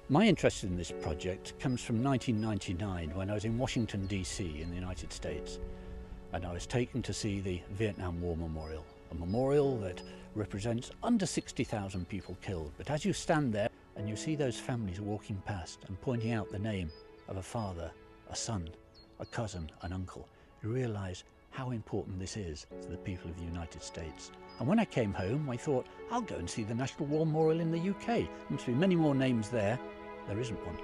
My interest in this project comes from 1999 when I was in Washington DC in the United States, and I was taken to see the Vietnam War Memorial, a memorial that represents under 60,000 people killed. But as you stand there and you see those families walking past and pointing out the name of a father, a son, a cousin, an uncle, you realise how important this is to the people of the United States. And when I came home, I thought, I'll go and see the National War Memorial in the UK. There must be many more names there. There isn't one.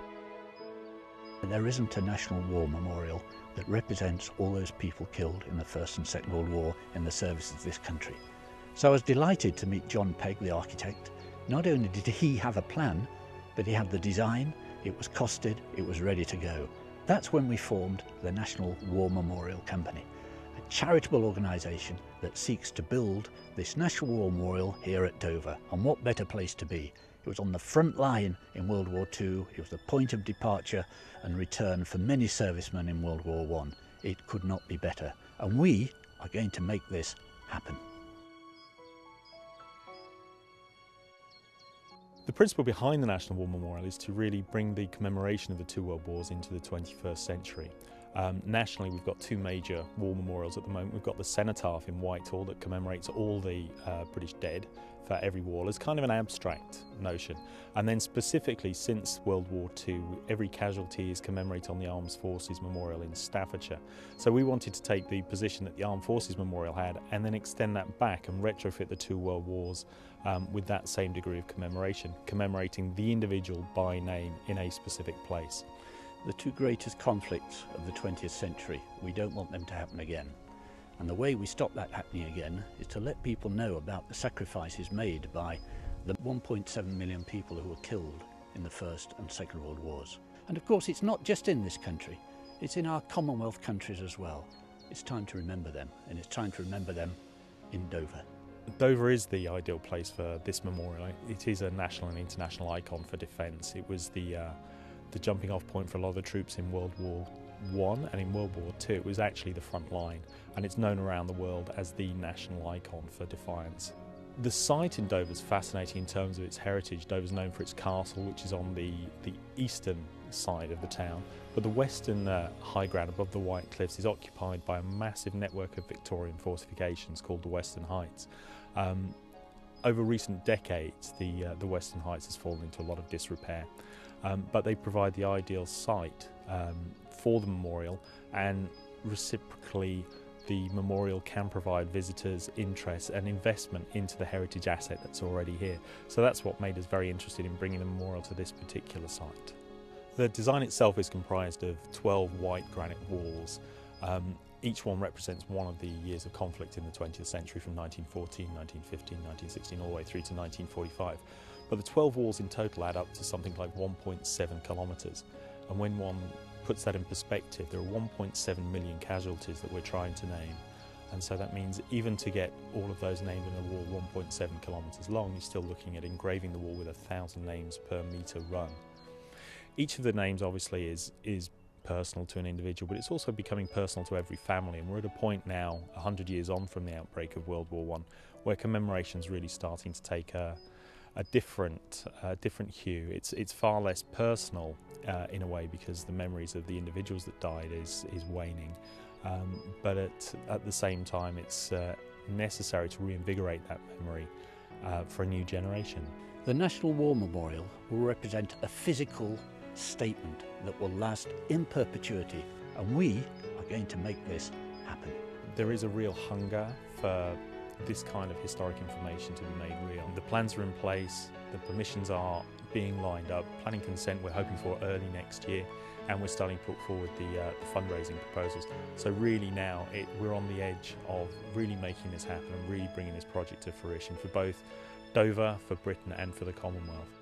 There isn't a National War Memorial that represents all those people killed in the First and Second World War in the service of this country. So I was delighted to meet John Pegg, the architect. Not only did he have a plan, but he had the design, it was costed, it was ready to go. That's when we formed the National War Memorial Company, a charitable organisation that seeks to build this National War Memorial here at Dover. And what better place to be? It was on the front line in World War II, it was the point of departure and return for many servicemen in World War I. It could not be better, and we are going to make this happen. The principle behind the National War Memorial is to really bring the commemoration of the two world wars into the 21st century. Nationally, we've got two major war memorials at the moment. We've got the cenotaph in Whitehall that commemorates all the British dead for every war as kind of an abstract notion. And then specifically since World War II, every casualty is commemorated on the Armed Forces Memorial in Staffordshire. So we wanted to take the position that the Armed Forces Memorial had and then extend that back and retrofit the two world wars with that same degree of commemoration, commemorating the individual by name in a specific place. The two greatest conflicts of the 20th century, we don't want them to happen again. And the way we stop that happening again is to let people know about the sacrifices made by the 1.7 million people who were killed in the First and Second World Wars. And of course, it's not just in this country, it's in our Commonwealth countries as well. It's time to remember them, and it's time to remember them in Dover. Dover is the ideal place for this memorial. It is a national and international icon for defence. It was the jumping off point for a lot of the troops in World War I and in World War II. It was actually the front line, and it's known around the world as the national icon for defiance. The site in Dover is fascinating in terms of its heritage. Dover's known for its castle, which is on the eastern side of the town, but the western high ground above the White Cliffs is occupied by a massive network of Victorian fortifications called the Western Heights. Over recent decades, the Western Heights has fallen into a lot of disrepair, but they provide the ideal site for the memorial, and reciprocally the memorial can provide visitors interest and investment into the heritage asset that's already here. So that's what made us very interested in bringing the memorial to this particular site. The design itself is comprised of 12 white granite walls. Each one represents one of the years of conflict in the 20th century, from 1914, 1915, 1916 all the way through to 1945. But the 12 walls in total add up to something like 1.7 kilometres. And when one puts that in perspective, there are 1.7 million casualties that we're trying to name. And so that means even to get all of those named in a wall 1.7 kilometres long, you're still looking at engraving the wall with 1,000 names per metre run. Each of the names obviously is personal to an individual, but it's also becoming personal to every family, and we're at a point now, 100 years on from the outbreak of World War I, where commemoration's really starting to take a different hue. It's far less personal in a way, because the memories of the individuals that died is waning, but at the same time it's necessary to reinvigorate that memory for a new generation. The National War Memorial will represent a physical statement that will last in perpetuity, and we are going to make this happen. There is a real hunger for this kind of historic information to be made real. The plans are in place, the permissions are being lined up, planning consent we're hoping for early next year, and we're starting to put forward the fundraising proposals. So really now we're on the edge of really making this happen and really bringing this project to fruition for both Dover, for Britain and for the Commonwealth.